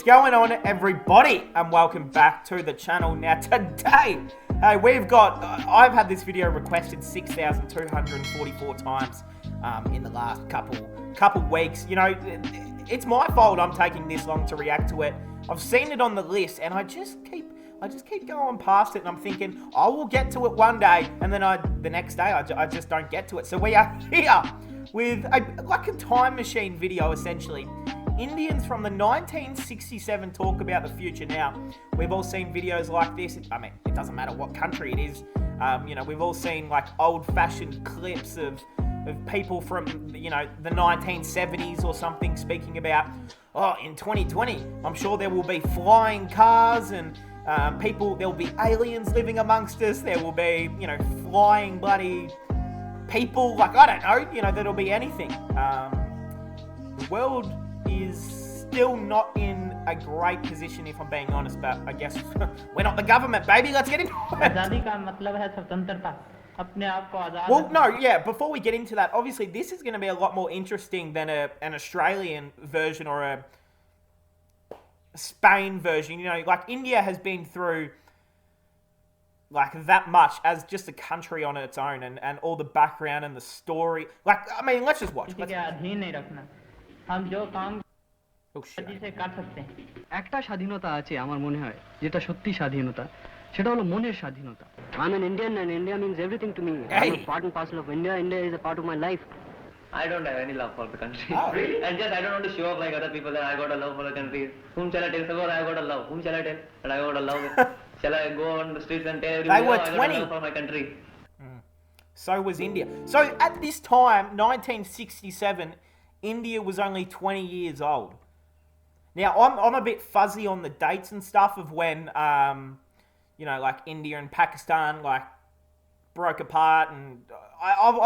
going on, everybody, and welcome back to the channel. Now today, I've had this video requested 6,244 times in the last couple weeks. You know, it's my fault I'm taking this long to react to it. I've seen it on the list, and I just keep going past it, and I'm thinking, I will get to it one day, and then the next day I just don't get to it. So we are here with like a time machine video, essentially. Indians from the 1967 talk about the future. Now, we've all seen videos like this. I mean, it doesn't matter what country it is. You know, we've all seen like old-fashioned clips of people from, you know, the 1970s or something speaking about, oh, in 2020, I'm sure there will be flying cars and there'll be aliens living amongst us. There will be, you know, flying bloody people. Like, I don't know, you know, there'll be anything. The world is still not in a great position, if I'm being honest, but I guess we're not the government, baby. Let's get into it. Well, no, yeah, before we get into that, obviously this is going to be a lot more interesting than an Australian version or a Spain version. You know, like India has been through like that much as just a country on its own, and all the background and the story. Like, I mean, let's just watch. একটা স্বাধীনতা আছে আমার মনে হয় যেটা সত্যি স্বাধীনতা সেটা হলো মনের স্বাধীনতা I'm an Indian and India means everything to me. I'm a part and parcel of India. India is a part of my life. I don't have any love for the country. And just I don't want to show off like other people that I got a love for the country. Whom shall I tell? Suppose I got a love. Whom shall I tell that I got a love? Shall I go on the streets and tell everyone, They were I 20. got a love for my country? So was India. So at this time, 1967, India was only 20 years old. Now, I'm a bit fuzzy on the dates and stuff of when, you know, like India and Pakistan, like, broke apart, and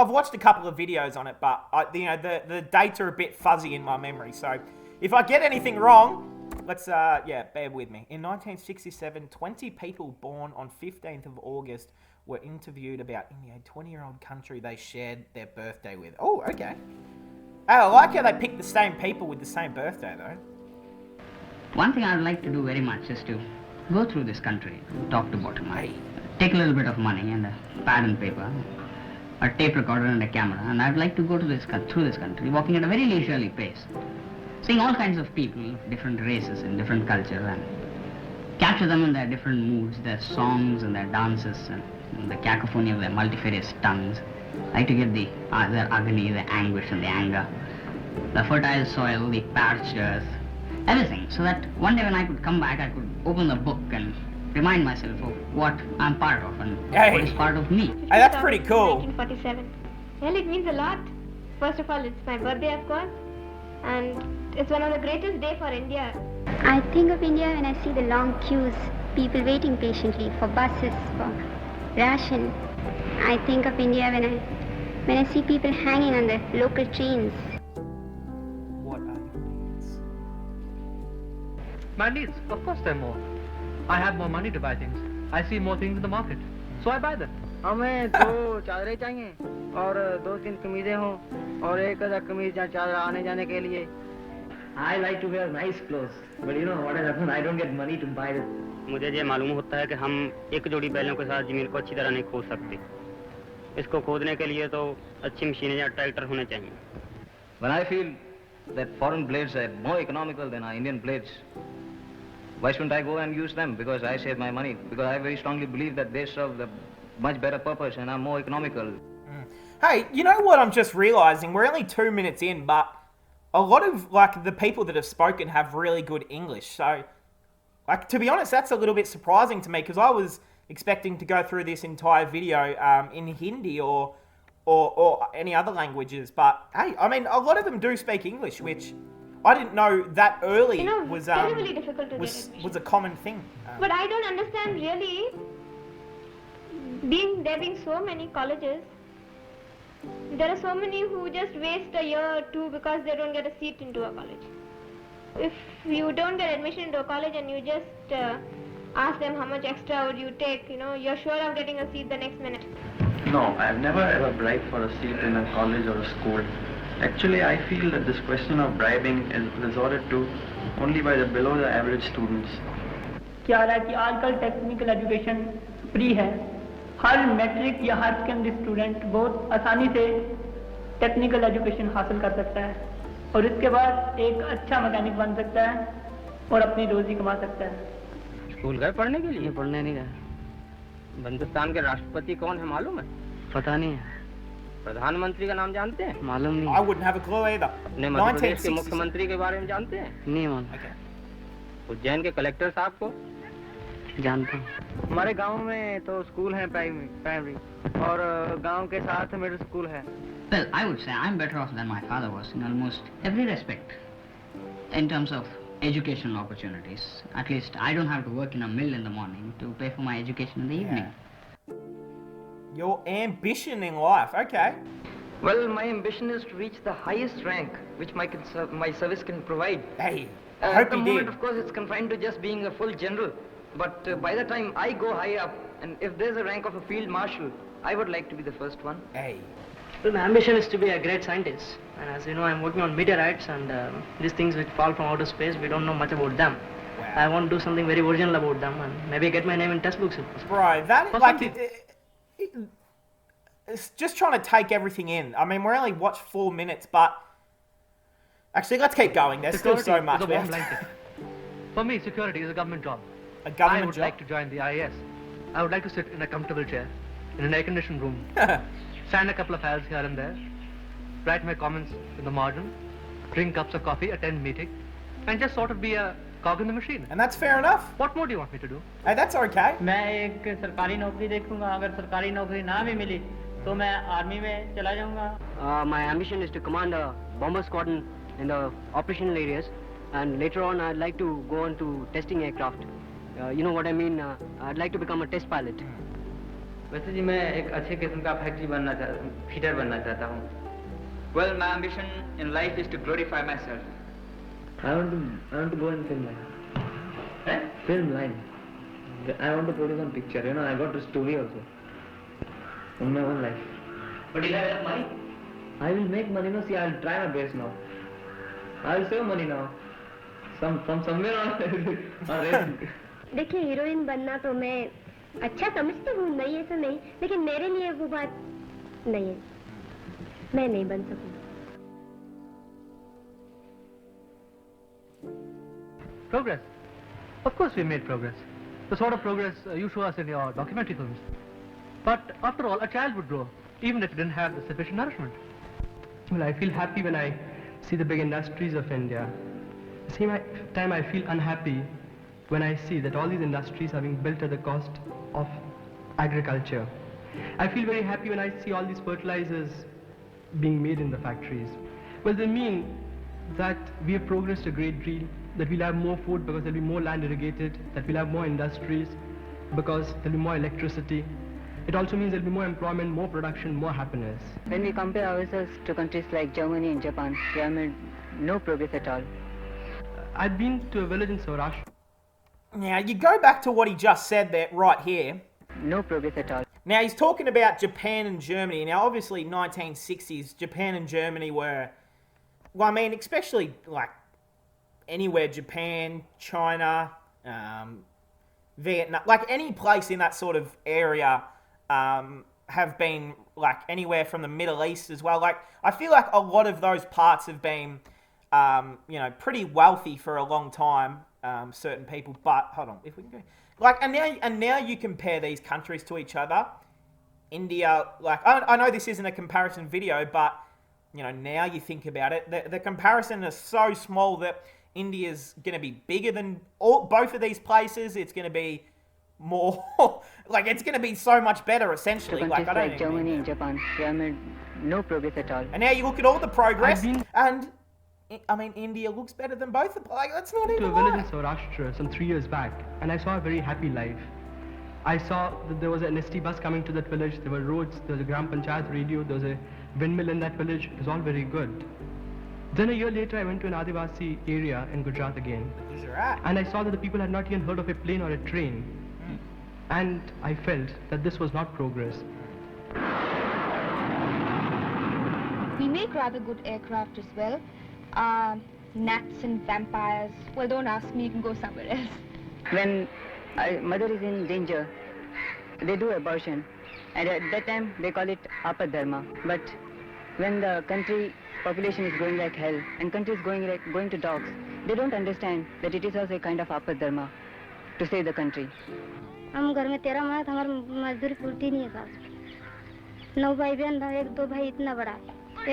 I've watched a couple of videos on it, but, you know, the dates are a bit fuzzy in my memory, so if I get anything wrong, let's, yeah, bear with me. In 1967, 20 people born on 15th of August were interviewed about India, a 20-year-old country they shared their birthday with. Oh, okay. I like how they picked the same people with the same birthday, though. One thing I would like to do very much is to go through this country, top to bottom. I take a little bit of money and a pad and paper, a tape recorder and a camera, and I'd like to go to through this country, walking at a very leisurely pace, seeing all kinds of people, different races and different culture, and capture them in their different moods, their songs and their dances, and the cacophony of their multifarious tongues. I like to get their agony, the anguish and the anger, the fertile soil, the parched earth, everything, so that one day when I could come back, I could open the book and remind myself of what I'm part of and what is part of me. Hey, that's pretty cool. 1947. Well, it means a lot. First of all, it's my birthday, of course, and it's one of the greatest days for India. I think of India when I see the long queues, people waiting patiently for buses, for ration. I think of India when I see people hanging on the local trains. What are your needs? My needs, of course they're more. I have more money to buy things. I see more things in the market, so I buy them. हमें दो चादरें चाहिए और 2-3 कमीजें हों और एक आधा कमीज या चादर आने जाने के लिए. I like to wear nice clothes, but you know what has happened? I don't get money to buy it. मुझे ये मालूम होता है कि हम एक जोड़ी बैलों के साथ ज़मीन को अच्छी तरह नहीं खोद सकते. इसको खोदने के लिए तो अच्छी मशीनें या ट्रैक्टर होने चाहिए. When I feel that foreign blades are more economical than our Indian blades, why shouldn't I go and use them? Because I save my money. Because I very strongly believe that they serve the much better purpose and are more economical. Hey, you know what I'm just realizing? We're only 2 minutes in, but a lot of, like, the people that have spoken have really good English. So, like, to be honest, that's a little bit surprising to me, because I was expecting to go through this entire video in Hindi or any other languages. But, hey, I mean, a lot of them do speak English, which I didn't know that early was terribly difficult to get admission. was a common thing. But I don't understand really, there being so many colleges, there are so many who just waste a year or two because they don't get a seat into a college. If you don't get admission into a college and you just ask them how much extra would you take, you know, you're sure of getting a seat the next minute. No, I've never ever bribed for a seat in a college or a school. Actually, I feel that this question of bribing is resorted to only by the below the average students. क्या हो रहा है कि आजकल technical education free है, हर matric या हर secondary student बहुत आसानी से टेक्निकल एजुकेशन हासिल कर सकता है और इसके बाद एक अच्छा मैकेनिक बन सकता है और अपनी रोजी कमा सकता है। स्कूल गए पढ़ने के लिए? पढ़ने नहीं गए। हिंदुस्तान के राष्ट्रपति कौन है मालूम है? पता नहीं है। प्रधानमंत्री का नाम जानते हैं? मालूम नहीं। I wouldn't have a clue either. अपने मध्य प्रदेश के मुख्यमंत्री के बारे में जानते हैं? नहीं मालूम। उज्जैन के कलेक्टर साहब को जानते हैं। हमारे गांव में तो स्कूल है प्राइमरी और गांव के साथ मिडिल स्कूल है। Well, I would say I'm better off than my father was in almost every respect. In terms of educational opportunities, at least I don't have to work in a mill in the morning to pay for my education in the evening. Your ambition in life, okay. Well, my ambition is to reach the highest rank which my service can provide. Hey, I hope at the you moment, did. of course, it's confined to just being a full general. But by the time I go high up, and if there's a rank of a field marshal, I would like to be the first one. Hey. Well, my ambition is to be a great scientist. And as you know, I'm working on meteorites and these things which fall from outer space, we don't know much about them. Wow. I want to do something very original about them and maybe get my name in textbooks. Bro, that, like, it's just trying to take everything in. I mean, we're only watched 4 minutes, but actually, let's keep going. There's still so much. For me, security is a government job. A government I would job? like to join the IAS. I would like to sit in a comfortable chair, in an air-conditioned room, sign a couple of files here and there, write my comments in the margin, drink cups of coffee, attend meeting, and just sort of be a cog in the machine. And that's fair enough. What more do you want me to do? Hey, that's okay. मैं एक सरकारी नौकरी देखूंगा, अगर सरकारी नौकरी ना भी मिली तो मैं आर्मी में चला जाऊंगा। My ambition is to command a bomber squadron in the operational areas, and later on I'd like to go on to testing aircraft. You know what I mean? I'd like to become a test pilot. वैसे जी मैं एक अच्छे किस्म का feeder बनना चाहता हूँ। Well, my ambition in life is to glorify myself. I want to go in film line. Film line. I want to produce one picture. You know, I got a story also. In my own life. But you have enough money? I will make money. No, see, I'll try my best now. I'll save money now. From somewhere on. देखिए, heroine बनना तो मैं अच्छा समझती हूँ, नहीं ऐसा नहीं, लेकिन मेरे लिए वो बात नहीं है, मैं नहीं बन सकूँ। Progress. Of course we made progress. The sort of progress you show us in your documentary films. But after all, a child would grow, even if it didn't have the sufficient nourishment. Well, I feel happy when I see the big industries of India. At the same time, I feel unhappy when I see that all these industries are being built at the cost of agriculture. I feel very happy when I see all these fertilizers being made in the factories. Well, they mean that we have progressed a great deal, that we'll have more food because there'll be more land irrigated, that we'll have more industries because there'll be more electricity. It also means there'll be more employment, more production, more happiness. When we compare ourselves to countries like Germany and Japan, we have made no progress at all. I've been to a village in Saurashtra. Now, you go back to what he just said there, right here. No progress at all. Now, he's talking about Japan and Germany. Now, obviously, 1960s, Japan and Germany were, well, I mean, especially, like, anywhere, Japan, China, Vietnam, like, any place in that sort of area have been, like, anywhere from the Middle East as well. Like, I feel like a lot of those parts have been, you know, pretty wealthy for a long time, certain people. But, hold on, if we can go... Like, and now you compare these countries to each other. India, like, I know this isn't a comparison video, but, you know, now you think about it, the comparison is so small that India's going to be bigger than both of these places. It's going to be more, like, it's going to be so much better, essentially. Like, I don't like Germany and Japan, we have made no progress at all. And now you look at all the progress, and, I mean, India looks better than both of them. Like, that's not even to a village in Saurashtra some 3 years back, and I saw a very happy life. I saw that there was an ST bus coming to that village, there were roads, there was a Gram Panchayat radio, there was a windmill in that village. It was all very good. Then a year later, I went to an Adivasi area in Gujarat again. Gujarat. And I saw that the people had not even heard of a plane or a train. And I felt that this was not progress. We make rather good aircraft as well. Gnats and vampires. Well, don't ask me, you can go somewhere else. When mother is in danger, they do abortion. And at that time, they call it apadharma. But when the country population is going like hell and country is going to dogs, they don't understand that it is also a kind of apadharma to save the country. हम घर में 13 मर्द, हमारी मजदूरी पूर्ति नहीं है साहब। 9 भाई बहन था, 1-2 भाई इतना बड़ा है,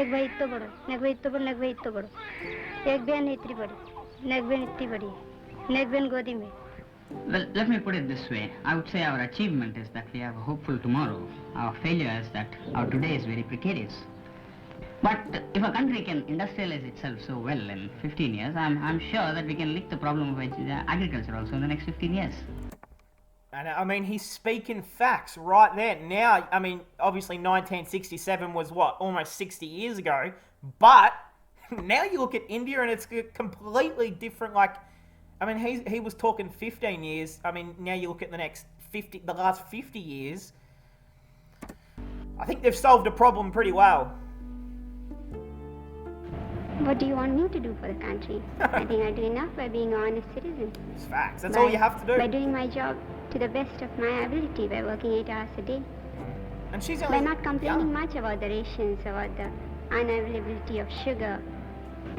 एक भाई इतना बड़ा, एक भाई इतना बड़ा, एक भाई इतना बड़ा, एक बहन इतनी बड़ी, एक बहन इतनी बड़ी, एक बहन गोदी में। Well, let me put it this way. I would say our achievement is that we have a hopeful tomorrow. Our failure is that our today is very precarious. But if a country can industrialize itself so well in 15 years, I'm sure that we can lick the problem of agriculture also in the next 15 years. And I mean, he's speaking facts right there. Now, I mean, obviously 1967 was what, almost 60 years ago. But now you look at India and it's completely different. Like, I mean, he was talking 15 years. I mean, now you look at the last 50 years. I think they've solved the problem pretty well. What do you want me to do for the country? I think I do enough by being an honest citizen. It's facts. That's all you have to do. By doing my job to the best of my ability, by working 8 hours a day. And she's by not complaining much about the rations, about the unavailability of sugar.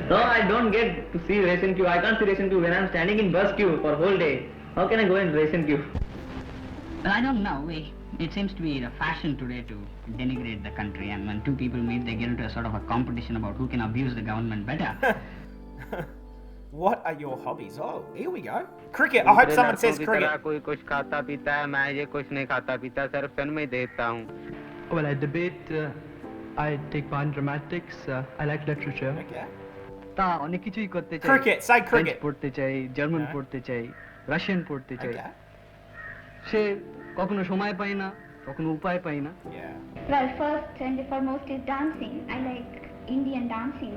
No, I don't get to see ration queue. I can't see ration queue when I'm standing in bus queue for whole day. How can I go in ration queue? Well, I don't know. It seems to be the fashion today to denigrate the country, and when two people meet, they get into a sort of a competition about who can abuse the government better. What are your hobbies? Oh, here we go. Cricket. I hope someone says cricket. कोई कुछ खाता पीता है, मैं ये कुछ नहीं खाता पीता, सिर्फ फिल्म ही देखता हूँ. Well, I debate. I take part in dramatics. I like literature. Okay. তা অনেক কিছুই করতে চাই. Cricket. Say cricket. পড়তে চাই, জার্মান পড়তে চাই, রাশিয়ান পড়তে চাই. সে কখনো সময় পায় না, কখনো উপায় পায় না. Well, first and foremost is dancing. I like Indian dancing,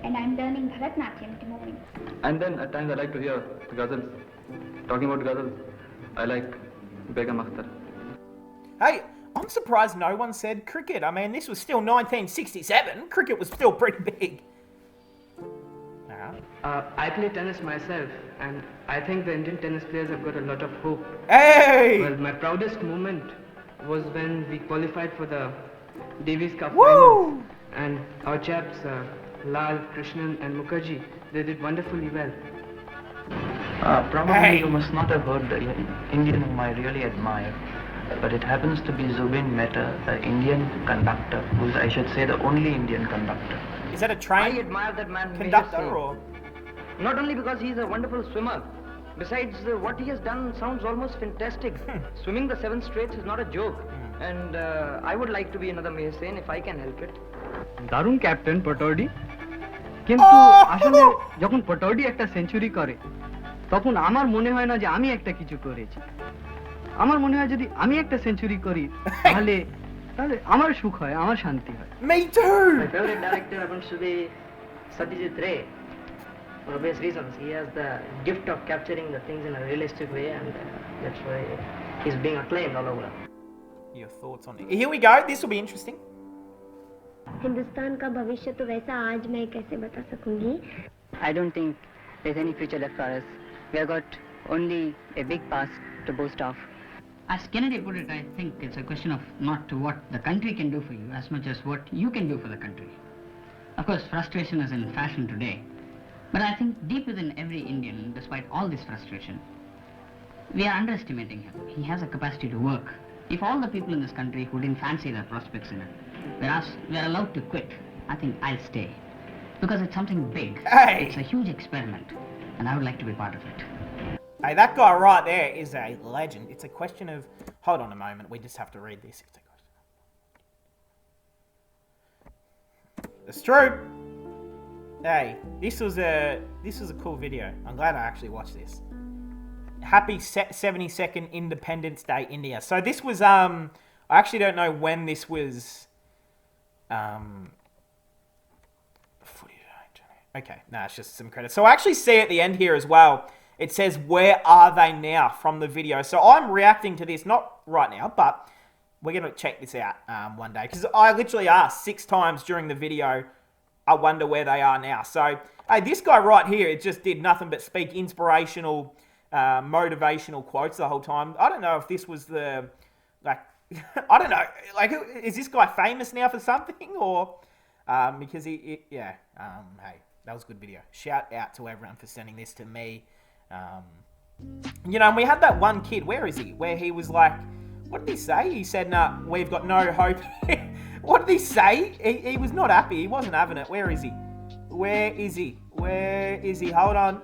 and I'm learning Bharatnatyam at the moment. And then at times I like to hear ghazals. Talking about ghazals, I like Begum Akhtar. Hey, I'm surprised no one said cricket. I mean, this was still 1967. Cricket was still pretty big. I play tennis myself, and I think the Indian tennis players have got a lot of hope. Hey! Well, my proudest moment was when we qualified for the Davis Cup Woo! finals, and our chaps, Lal, Krishnan, and Mukherjee, they did wonderfully well. Probably you must not have heard the Indian whom I really admire, but it happens to be Zubin Mehta, the Indian conductor, who is, I should say, the only Indian conductor. Is that a train I admire that man conductor or? Not only because he's a wonderful swimmer, besides what he has done sounds almost fantastic. Swimming the 7 straights is not a joke, and I would like to be another Meher Sen if I can help it. দারুণ captain Pataudi, কিন্তু আসলে যখন পটৌডি একটা century করে তখন আমার মনে হয় না যে আমি একটা কিছু করেছি. আমার মনে হয় যদি আমি একটা সেঞ্চুরি করি তাহলে আমার সুখ হয়, আমার শান্তি হয়. Me too. My favorite director happens to be Satyajit Ray. For obvious reasons, he has the gift of capturing the things in a realistic way, and that's why he's being acclaimed all over. Your thoughts on it? Here we go. This will be interesting. Hindustan का भविष्य तो वैसा आज मैं कैसे बता सकूंगी? I don't think there's any future left for us. We have got only a big past to boast of. As Kennedy put it, I think it's a question of not what the country can do for you as much as what you can do for the country. Of course, frustration is in fashion today. But I think deep within every Indian, despite all this frustration, we are underestimating him. He has a capacity to work. If all the people in this country who didn't fancy their prospects in it, we are allowed to quit, I think I'll stay. Because it's something big. Hey! It's a huge experiment, and I would like to be part of it. Hey, that guy right there is a legend. It's a question of... Hold on a moment. We just have to read this. It's true. Hey, this was a cool video. I'm glad I actually watched this. Happy 72nd Independence Day, India. So this was I actually don't know when this was okay, no, it's just some credits. So I actually see at the end here as well, it says, where are they now from the video? So I'm reacting to this, not right now, but we're going to check this out one day. Because I literally asked 6 times during the video, I wonder where they are now. So, hey, this guy right here, it just did nothing but speak inspirational, motivational quotes the whole time. I don't know if this was the, like, I don't know, like, is this guy famous now for something, or, because hey, that was a good video. Shout out to everyone for sending this to me. You know, and we had that one kid, where is he? Where he was like, what did he say? He said, nah, we've got no hope. What did he say? He was not happy. He wasn't having it. Where is he? Where is he? Where is he? Hold on.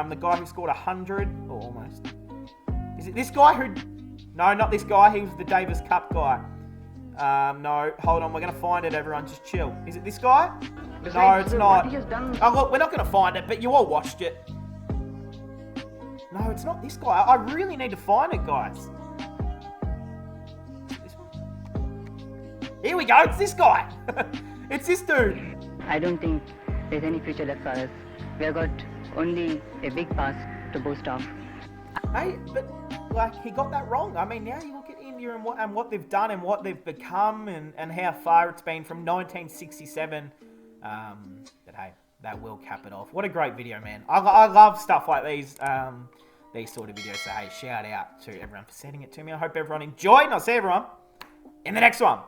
The guy who scored 100, or almost. Is it this guy who... No, not this guy. He was the Davis Cup guy. No, hold on. We're going to find it, everyone. Just chill. Is it this guy? No, it's not. Oh, look, we're not going to find it, but you all watched it. No, it's not this guy. I really need to find it, guys. This one? Here we go. It's this guy. It's this dude. I don't think there's any future left for us. We have got only a big past to boast of. Hey, but like he got that wrong. I mean, now you look at India and what they've done and what they've become and how far it's been from 1967. But hey, that will cap it off. What a great video, man. I love stuff like these sort of videos. So hey, shout out to everyone for sending it to me. I hope everyone enjoyed, and I'll see everyone in the next one.